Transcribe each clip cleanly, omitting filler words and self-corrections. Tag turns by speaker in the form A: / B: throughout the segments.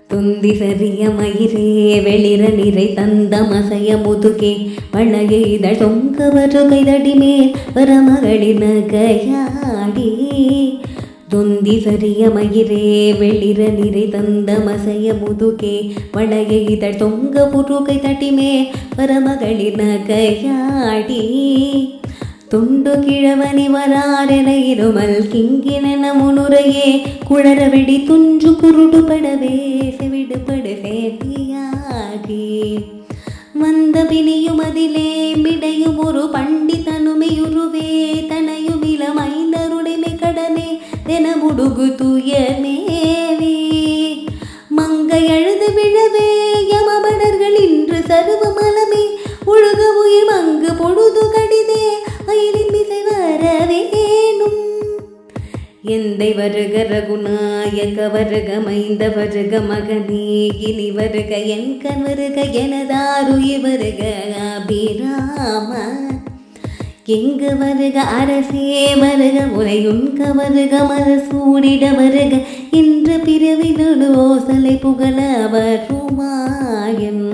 A: துந்தி சரிய மயிரே வெளிர நிறை தந்த மசைய முதுகே வளைய இதழ் தொங்க வருகை தடிமேல் வரமகளின் கையாடி. துந்தி சரிய மயிரே வெளிர நிறை தந்த மசைய முதுகே வளைய இதழ் தொங்க புருகை தடிமேல் வரமகளின் கையாடி. துண்டு கிழவனி வராரென இருமல் கிங்கின முனுரையே குளர வெடி துஞ்சு குருடு படவே செவிடுபடு சேதியாகி. வந்த பிணியும் அதிலே மிடையும் ஒரு பண்டிதனுமையுருவே தனையும் இளம் ஐந்தருடைமை கடனே தென முடுகு துயமேவே. மங்கை அழுது விழவே யமபடர்கள் இன்று சருவ மலமே ஒழுக உயிர் மங்கு பொழுது கடிதே அயிலின் மிசை வரவேணும். எந்தை வருக ரகுநாயக வருக மைந்த வருக மகனே இனி வருக என் கண் வருக எனதாருயிர் வருக அபிராம. எங்கு வருக அரசே வருக உனையுண்க வருக மரசூடிட வருக இன்று பிறவினோடு ஓசலை புகழ வருமாயன்.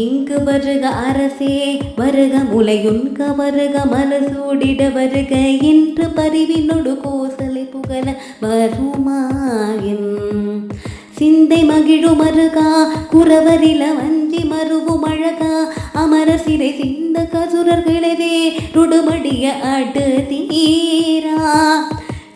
A: இங்கு வருக அரசே வருக முலையுண்க வருக மலசூடிட வருக இன்று பரிவினொடு கோசலை புகழ வருமாயன். சிந்தை மகிழு மருகா குறவரில வஞ்சி மருவும் அழகா அமர சிறை சிந்த கசுரர்களவே ருடுமடிய அடு தீரா.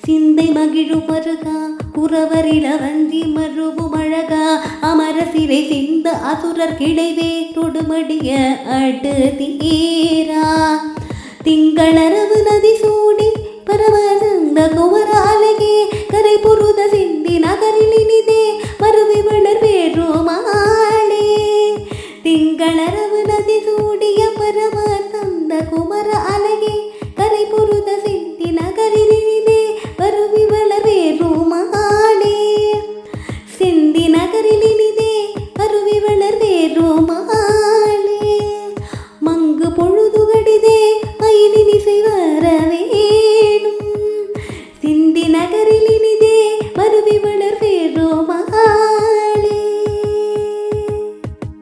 A: சிந்தை மகிழு மருகா குறவரில வஞ்சி மருவும் அழகா அமர சிறை சிந்த அசுரர் கிடைவே தொடுமடிய அடு தீரா. திங்களரவு நதி சூடி பரமசந்த குமராலகே கரை பொருத சிந்தி நகரில் இனிதே மருவி வளர் வேறுமாளே. திங்களரவு நதி சூடிய பரமசந்த குமர அழகே கரை பொருத சிந்தி நகரில் இனிதே மருவி வளர் வேறுமாளே. சிந்தி நகரில் இனிதே மருவி வளர் வேறுமாளே. மங்கு பொழுது கடிதே அயிலின் இசை